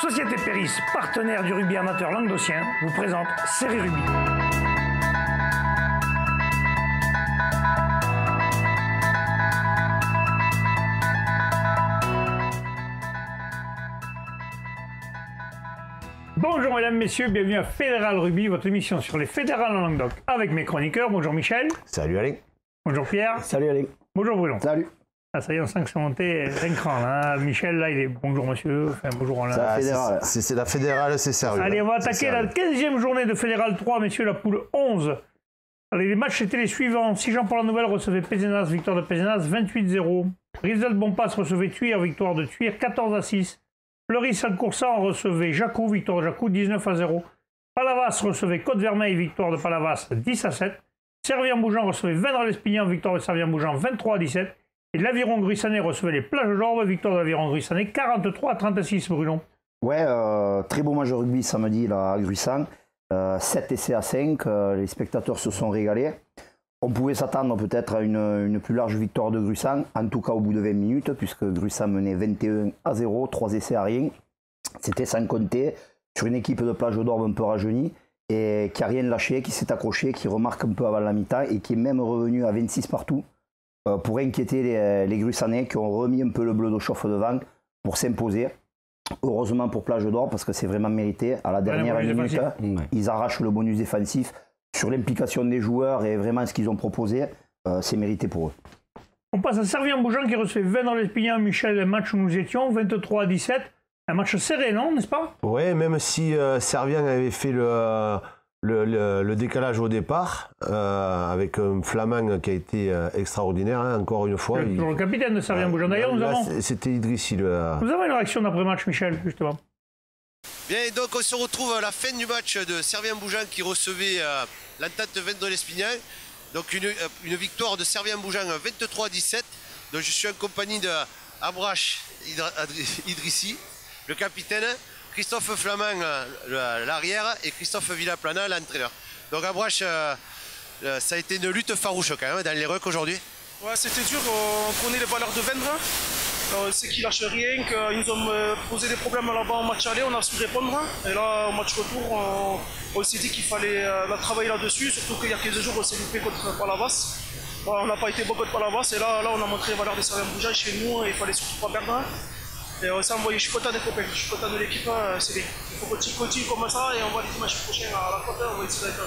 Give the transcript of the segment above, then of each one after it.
Société Péris, partenaire du rugby amateur languedocien, vous présente Série Rugby. Bonjour mesdames, messieurs, bienvenue à Fédéral Rugby, votre émission sur les fédérales en Languedoc avec mes chroniqueurs. Bonjour Michel. Salut Alain. Bonjour Pierre. Salut Alain. Bonjour Bruno. Salut. Ah, ça y est, on sent que c'est monté d'un cran. Hein. Michel, là, il est bonjour monsieur. Enfin, bonjour. C'est la fédérale, c'est sérieux. Allez, on va attaquer la 15e journée de Fédéral 3, messieurs, la poule 11. Allez, les matchs étaient les suivants. 6 Jean pour la Nouvelle recevait Pézenas, victoire de Pézenas, 28-0. Rizel Bonpass recevait Thuir, victoire de Thuir, 14-6. Fleury-Saint-Coursan recevait Jacou, victoire de Jacou, 19-0. Palavas recevait Côte-Vermeille, victoire de Palavas, 10-7. Servien-Bougeant recevait Vendres-l'Espignan, victoire de Servien-Bougeant, 23-17. Et l'Aviron Gruissanais recevait les Plages d'Orbe, victoire de l'Aviron Gruissanais, 43-36, Bruno. Ouais, très beau match de rugby samedi là, à Gruissan. 7 essais à 5, les spectateurs se sont régalés. On pouvait s'attendre peut-être à une plus large victoire de Gruissan, en tout cas au bout de 20 minutes, puisque Gruissan menait 21-0, 3 essais à rien. C'était sans compter sur une équipe de Plage d'Orbe un peu rajeunie, et qui n'a rien lâché, qui s'est accroché, qui remarque un peu avant la mi-temps, et qui est même revenu à 26 partout. Pour inquiéter les Gruissanais qui ont remis un peu le bleu de chauffe devant pour s'imposer. Heureusement pour Plage d'Or, parce que c'est vraiment mérité. À la dernière minute, ils arrachent le bonus défensif sur l'implication des joueurs et vraiment ce qu'ils ont proposé. C'est mérité pour eux. On passe à Servien-Bougeant qui recevait Vendres-l'Espignan, Michel, un match où nous étions, 23-17. Un match serré, non, n'est-ce pas? Oui, même si Servien avait fait le décalage au départ, avec un Flamand qui a été extraordinaire, hein, encore une fois. Toujours le capitaine de Servien-Bougeant. D'ailleurs, c'était Idrissi. Nous avons une réaction d'après-match, Michel, justement. Bien, donc on se retrouve à la fin du match de Servien-Bougeant qui recevait l'entente Vendres-l'Espignan. Donc une victoire de Servien-Bougeant 23-17. Donc je suis en compagnie de Abrash Idrissi, le capitaine, Christophe Flamand, l'arrière, et Christophe Villaplana, l'entraîneur. Donc Abrash, ça a été une lutte farouche quand même dans les rucks aujourd'hui. Ouais, c'était dur, on connaît les valeurs de Vendres. On sait qu'ils lâchent rien, qu'ils nous ont posé des problèmes là-bas en match aller, on a su répondre. Et là, au match retour, on s'est dit qu'il fallait travailler là-dessus, surtout qu'il y a 15 jours, on s'est loupé contre Palavas. On n'a pas été bon contre Palavas, et là, on a montré les valeurs des Servien-Bougeant chez nous, et il fallait surtout pas perdre. Et ça, je suis content des copains, je suis content de l'équipe, c'est bien. Il faut qu'on continue comme ça, et on va les dimanche prochain à la côte, on va essayer d'être.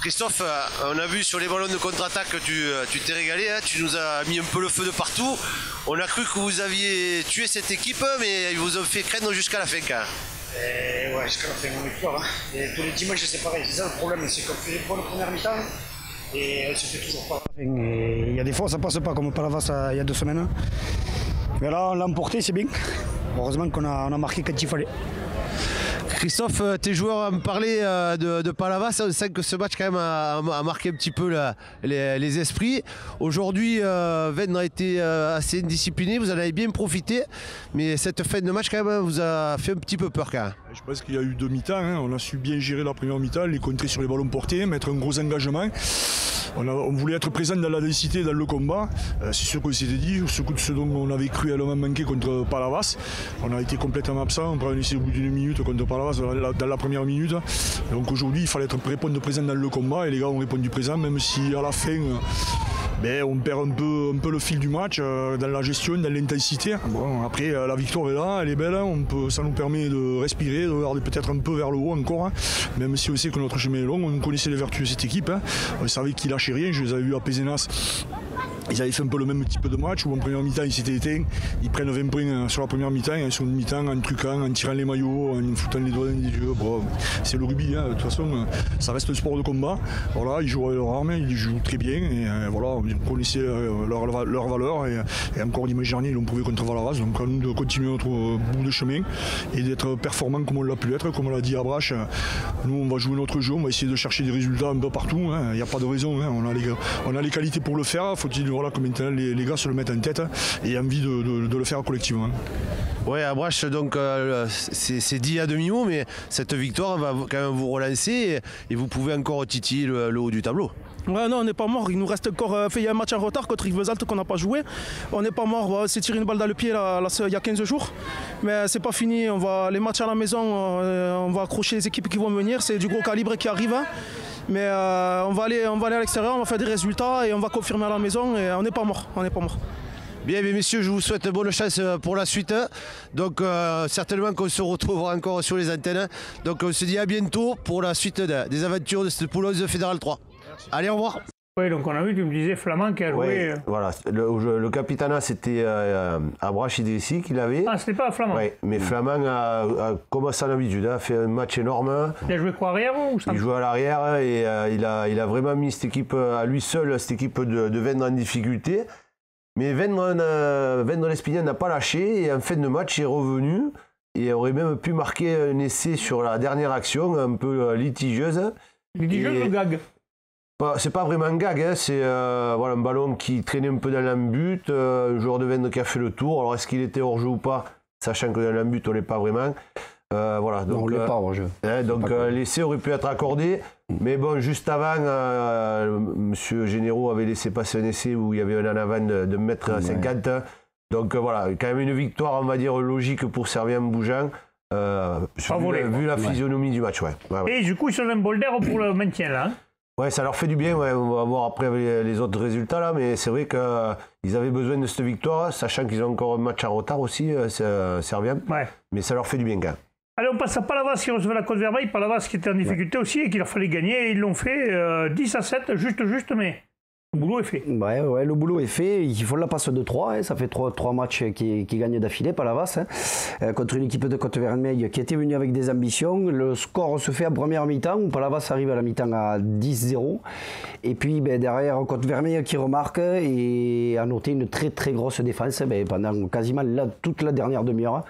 Christophe, on a vu sur les ballons de contre-attaque que tu t'es régalé, hein, tu nous as mis un peu le feu de partout. On a cru que vous aviez tué cette équipe, mais ils vous ont fait craindre jusqu'à la fin. Ouais, jusqu'à la fin, on est fort. Hein. Et tous les dimanches, c'est pareil. C'est ça le problème, c'est qu'on fait les bonnes premières mi-temps et on se fait toujours pas. Il y a des fois, ça passe pas, comme Palavas il y a 2 semaines. Mais là, on l'a emporté, c'est bien. Heureusement qu'on a marqué quand il fallait. Christophe, tes joueurs me parlaient de Palavas, on sent que ce match quand même a marqué un petit peu les esprits. Aujourd'hui, Vendres a été assez indiscipliné, vous en avez bien profité, mais cette fin de match quand même vous a fait un petit peu peur quand même. Je pense qu'il y a eu 2 mi-temps, hein. On a su bien gérer la première mi-temps, les contrer sur les ballons portés, mettre un gros engagement. On voulait être présent dans la densité, dans le combat. C'est sûr qu'on s'était dit, ce dont on avait cruellement manqué contre Palavas. On a été complètement absent, on prend un essai au bout d'une minute contre Palavas dans la première minute. Donc aujourd'hui, il fallait répondre présent dans le combat et les gars ont répondu présent, même si à la fin, on perd un peu le fil du match, dans la gestion, dans l'intensité. Bon, après, la victoire est là, elle est belle, ça nous permet de respirer, de regarder peut-être un peu vers le haut encore, hein. Même si on sait que notre chemin est long, on connaissait les vertus de cette équipe, hein. On savait qu'ils lâchaient rien, je les avais vus à Pézenas. Ils avaient fait un peu le même type de match où en première mi-temps ils s'étaient éteints, ils prennent 20 points sur la première mi-temps et sur une mi-temps en truquant, en tirant les maillots, en foutant les doigts dans les yeux. Bon, c'est le rugby, hein. De toute façon ça reste un sport de combat. Voilà, ils jouent à leur arme, ils jouent très bien et voilà, on connaissait leur valeur et encore dimanche dernier ils l'ont prouvé contre Valavas, donc à nous de continuer notre bout de chemin et d'être performants comme on l'a pu être, comme on l'a dit à Brache. Nous on va jouer notre jeu, on va essayer de chercher des résultats un peu partout, hein. Il n'y a pas de raison, hein. On a les qualités pour le faire, faut-il voilà, que maintenant les gars se le mettent en tête et envie de le faire collectivement. Ouais, Abrache, donc c'est dit à demi-mot, mais cette victoire va quand même vous relancer et vous pouvez encore titiller le haut du tableau. Ouais, non, on n'est pas mort. Il nous reste encore. Il y a un match en retard contre Rivesaltes qu'on n'a pas joué. On n'est pas mort. On s'est tiré une balle dans le pied là, il y a 15 jours. Mais c'est pas fini. Les matchs à la maison, on va accrocher les équipes qui vont venir. C'est du gros calibre qui arrive. Hein. Mais on va aller à l'extérieur, on va faire des résultats et on va confirmer à la maison. Et on n'est pas mort. On n'est pas mort. Bien, mais messieurs, je vous souhaite bonne chance pour la suite. Donc, certainement qu'on se retrouvera encore sur les antennes. Donc, on se dit à bientôt pour la suite des aventures de cette poule 11 Fédéral 3. Allez, au revoir. Oui, donc on a vu, tu me disais Flamand qui a joué. Oui, voilà, le capitana c'était Abrash Idrissi qui l'avait. Ah, c'était pas Flamand. Oui, mais Flamand a comme à son habitude, a fait un match énorme. Il a joué quoi, arrière ou ça? Il jouait à l'arrière et il a vraiment mis cette équipe à lui seul, cette équipe de Vendre en difficulté. Mais Vendre l'Espignan n'a pas lâché et en fin de match il est revenu et aurait même pu marquer un essai sur la dernière action, un peu litigieuse. Litigieuse ou gag? C'est pas vraiment un gag, hein. C'est un ballon qui traînait un peu dans l'embut, un joueur de Vendre qui a fait le tour. Alors est-ce qu'il était hors jeu ou pas, sachant que dans l'embut on l'est pas vraiment. Voilà, donc, on l'est pas hors jeu. Donc l'essai aurait pu être accordé, mais bon, juste avant, Monsieur Généraux avait laissé passer un essai où il y avait un en avant de 1,50 m. Donc voilà, quand même une victoire, on va dire, logique pour Servien-Bougeant. Vu la physionomie du match, ouais. Et du coup, ils sont un bol d'air pour le maintien, là. Hein. Ouais, ça leur fait du bien, ouais. On va voir après les autres résultats, là, mais c'est vrai qu'ils avaient besoin de cette victoire, sachant qu'ils ont encore un match en retard aussi, Servien. Ouais. Mais ça leur fait du bien, quand même. Allez, on passe à Palavas qui recevait la Côte-Vermeille. Palavas qui était en difficulté aussi et qu'il leur fallait gagner. Et ils l'ont fait 10-7, juste, mais le boulot est fait. Ouais, le boulot est fait. Il faut la passe de 3. Hein. Ça fait 3 matchs qui gagnent d'affilée, Palavas. Hein. Contre une équipe de Côte-Vermeille qui était venue avec des ambitions. Le score se fait en première mi-temps où Palavas arrive à la mi-temps à 10-0. Et puis derrière, Côte-Vermeille qui remarque et a noté une très très grosse défense pendant quasiment toute la dernière demi-heure.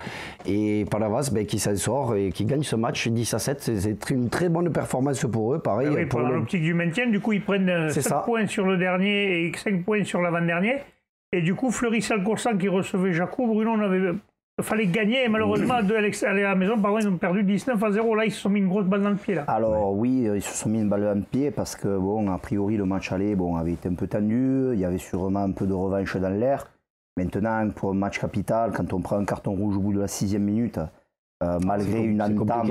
Et Palavas qui s'en sort et qui gagne ce match 10-7. C'est une très bonne performance pour eux. Pareil, oui, pour l'optique du maintien, du coup ils prennent 7 points sur le dernier et 5 points sur l'avant-dernier. Et du coup, Fleury-Salcoursan qui recevait Jacou, Bruno fallait gagner et malheureusement, à la maison, par contre, ils ont perdu 19-0. Là, ils se sont mis une grosse balle dans le pied. Là. Alors oui, ils se sont mis une balle dans le pied parce que, a priori, le match aller avait été un peu tendu. Il y avait sûrement un peu de revanche dans l'air. Maintenant, pour un match capital, quand on prend un carton rouge au bout de la 6e minute, malgré une entame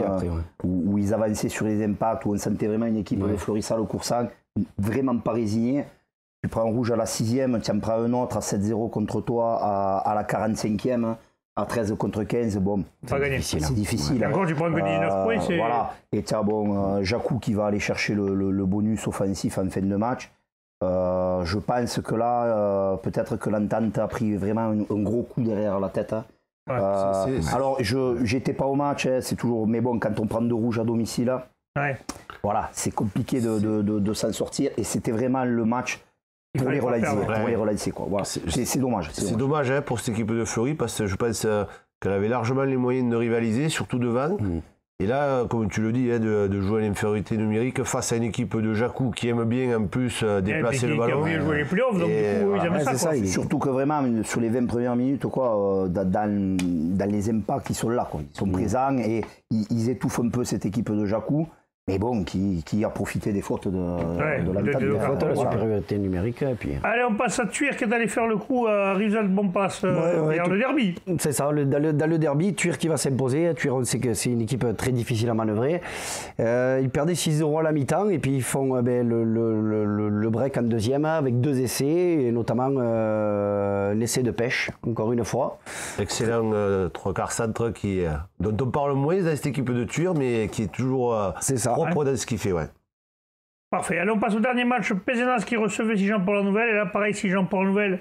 où ils avançaient sur les impacts, où on sentait vraiment une équipe de Fleury-Salcoursan vraiment pas résignée. Tu prends un rouge à la 6e, tu en prends un autre à 7-0 contre toi à la 45e, à 13 contre 15. Bon, c'est difficile. Ouais. Encore, tu prends que 19 points. Voilà. Et tu as Jacou qui va aller chercher le bonus offensif en fin de match. Je pense que là, peut-être que l'entente a pris vraiment un gros coup derrière la tête. Hein. Ouais, alors, j'étais pas au match, hein, c'est toujours. Mais bon, quand on prend 2 rouges à domicile, voilà, c'est compliqué de s'en sortir. Et c'était vraiment le match. Pour les relancer, quoi. Voilà. C'est dommage. C'est dommage hein, pour cette équipe de Fleury parce que je pense qu'elle avait largement les moyens de rivaliser, surtout devant. Et là, comme tu le dis, hein, de jouer à l'infériorité numérique face à une équipe de Jacou qui aime bien en plus déplacer le ballon. Qui a joué les playoffs, donc du coup, ils aiment ça. Surtout que vraiment, sur les 20 premières minutes, dans les impacts, ils sont là. Quoi. Ils sont présents et ils étouffent un peu cette équipe de Jacou. Mais bon, qui a profité des fautes de la supériorité numérique. Et puis... Allez, on passe à Thuir qui est allé faire le coup à Rivesaltes-Bonpass dans le derby. C'est ça, dans le derby, Thuir qui va s'imposer. Thuir, on sait que c'est une équipe très difficile à manœuvrer. Ils perdaient 6-0 à la mi-temps et puis ils font le break en deuxième avec 2 essais, et notamment un essai de pêche, encore une fois. Excellent 3/4 centre dont on parle moins dans cette équipe de Thuir, mais qui est toujours... propre dans ce qu'il fait, ouais. Parfait. Allez, on passe au dernier match. Pézenas qui recevait Sijan-Port-la-Nouvelle. Et là, pareil, Sijan-Port-la-Nouvelle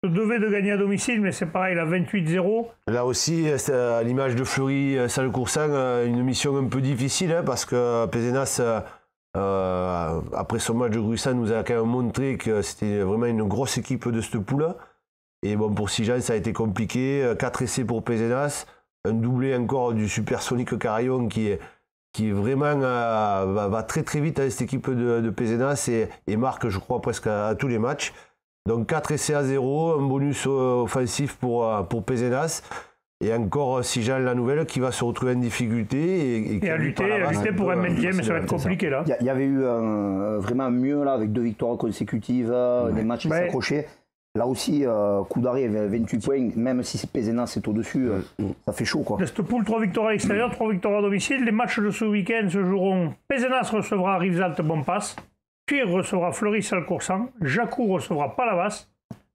devait de gagner à domicile, mais c'est pareil, là, 28-0. Là aussi, à l'image de Fleury-Salcoursan, une mission un peu difficile, hein, parce que Pézenas, après son match de Gruissan, nous a quand même montré que c'était vraiment une grosse équipe de cette poule. Et bon, pour Sijan, ça a été compliqué. 4 essais pour Pézenas. Un doublé encore du supersonique Carillon qui vraiment va très très vite avec cette équipe de Pézenas et marque, je crois, presque à tous les matchs. Donc 4 essais à 0, un bonus offensif pour Pézenas. Et encore Sijan la nouvelle qui va se retrouver en difficulté. Et à lutter pour un maintien, mais ça va être compliqué là. Il y avait eu vraiment mieux là, avec 2 victoires consécutives, des matchs qui s'accrochaient. Là aussi, coup d'arrêt, 28 points, même si Pézenas est au-dessus, ça fait chaud, quoi. Cette poule, 3 victoires à l'extérieur, 3 victoires à domicile. Les matchs de ce week-end se joueront. Pézenas recevra Rivesaltes Bompas. Tuir recevra Fleury-Salcoursan. Jacou recevra Palavas.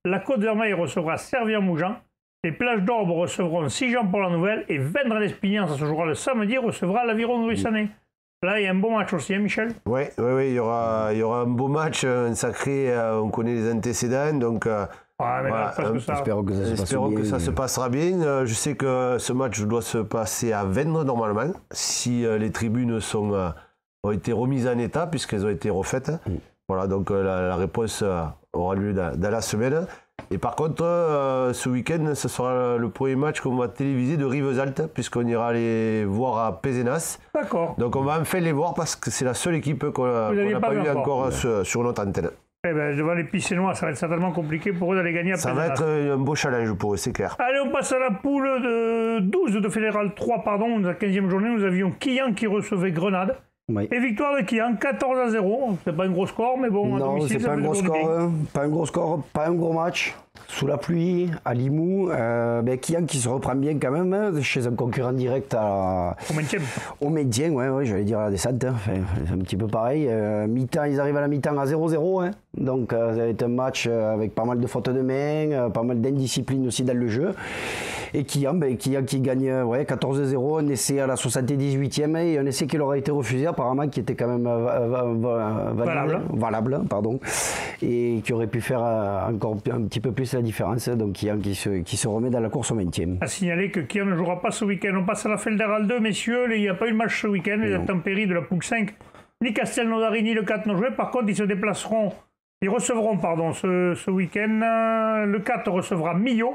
La Côte-Vermeille recevra Servien-Moujan. Les Plages d'Orbe recevront Sijan-Port-la-Nouvelle. Et Vendres-l'Espignan, ça se jouera le samedi, recevra l'Aviron Gruissanet. Là, il y a un beau match aussi, hein, Michel? Oui, il y aura un beau match, un sacré, on connaît les antécédents, donc espérons que ça se passera bien. Je sais que ce match doit se passer à Vendres normalement, si les tribunes ont été remises en état, puisqu'elles ont été refaites. Voilà, donc la réponse aura lieu dans la semaine. Et par contre, ce week-end, ce sera le premier match qu'on va téléviser de Rivesaltes, puisqu'on ira les voir à Pézenas. D'accord. Donc on va enfin les voir parce que c'est la seule équipe qu'on n'a pas eu encore sur notre antenne. Eh ben, devant les Piscinois, ça va être certainement compliqué pour eux d'aller gagner à Pézenas. Ça va être un beau challenge pour eux, c'est clair. Allez, on passe à la poule de 12 de Fédéral 3, pardon. La 15e journée, nous avions Quillan qui recevait Grenade. Oui. Et victoire de Quillan, 14-0. C'est pas un gros score, mais bon, à non, domicile, c'est pas un gros score, pas un gros score, pas un gros match. Sous la pluie, à Limoux, Quillan qui se reprend bien quand même, hein, chez un concurrent direct au maintien, ouais, j'allais dire à la descente, hein. Enfin, c'est un petit peu pareil. Mi-temps, ils arrivent à la mi-temps à 0-0, hein. Donc ça va être un match avec pas mal de fautes de main, pas mal d'indiscipline aussi dans le jeu. Et Quillan qui gagne 14-0, un essai à la 78e et un essai qui leur a été refusé apparemment, qui était quand même valable, pardon, et qui aurait pu faire encore un petit peu plus la différence. Donc Quillan qui se remet dans la course au maintien. À signaler que Quillan ne jouera pas ce week-end. On passe à la Fédérale 2, messieurs. Il n'y a pas eu de match ce week-end. Les intempéries de la poule 5, ni Castelnaudary ni le 4 n'ont joué. Par contre, ils recevront ce week-end. Le 4 recevra Millau.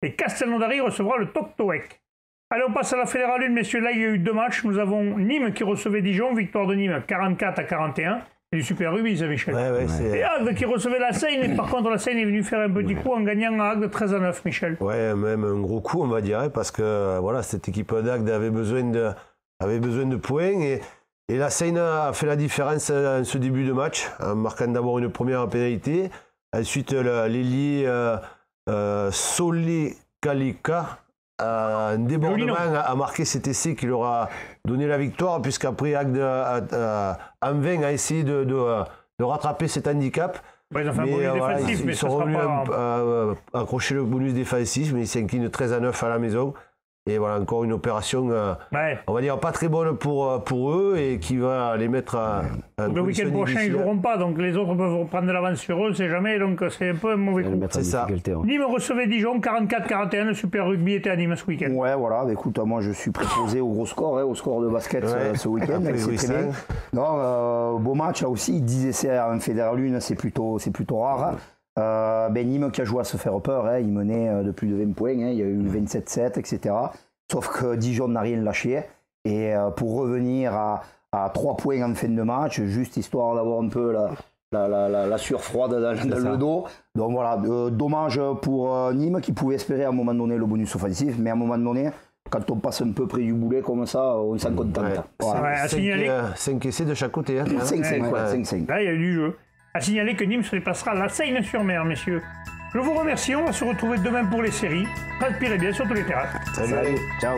Et Castelnaudary recevra le Toctoec. Allez, on passe à la Fédérale 1, messieurs. Là, il y a eu 2 matchs. Nous avons Nîmes qui recevait Dijon. Victoire de Nîmes 44-41. C'est du super rugby, ça, Michel. Et Agde qui recevait la Seine. Et par contre, la Seine est venue faire un petit coup en gagnant à Agde 13-9, Michel. Ouais, même un gros coup, on va dire, parce que voilà, cette équipe d'Agde avait besoin de points. Et la Seine a fait la différence en ce début de match, en marquant d'abord une première pénalité. Ensuite, l'ailier Solé Kalika, un débordement a marqué cet essai qui leur a donné la victoire, puisqu'après Agde en vain a essayé de rattraper cet handicap. Ils ont fait un bonus défensif, mais ils sont revenus accrocher le bonus défensif, mais ils s'inclinent 13-9 à la maison. Et voilà, encore une opération, on va dire, pas très bonne pour eux et qui va les mettre à le week-end prochain, ils ne joueront pas, donc les autres peuvent reprendre de l'avance sur eux, c'est jamais, donc c'est un peu un mauvais coup. C'est ça. Nîmes recevait Dijon, 44-41, le Super Rugby était à Nîmes ce week-end. Ouais, voilà, écoute, moi je suis préposé au gros score, au score de basket ce week-end, c'est très bien. Non, beau match là aussi, 10 essais en Fédéral 1, c'est plutôt rare. Nîmes qui a joué à se faire peur, il menait de plus de 20 points, il y a eu 27-7, etc. Sauf que Dijon n'a rien lâché. Et pour revenir à 3 points en fin de match, juste histoire d'avoir un peu la sueur froide dans le dos. Donc voilà, dommage pour Nîmes qui pouvait espérer à un moment donné le bonus offensif, mais à un moment donné, quand on passe un peu près du boulet comme ça, on s'en contente. Voilà. 5 essais de chaque côté. 5-5. Là, il y a eu du jeu. À signaler que Nîmes se déplacera à la Seine-sur-Mer, messieurs. Je vous remercie, on va se retrouver demain pour les séries. Respirez bien sur tous les terrains. Salut. Ciao.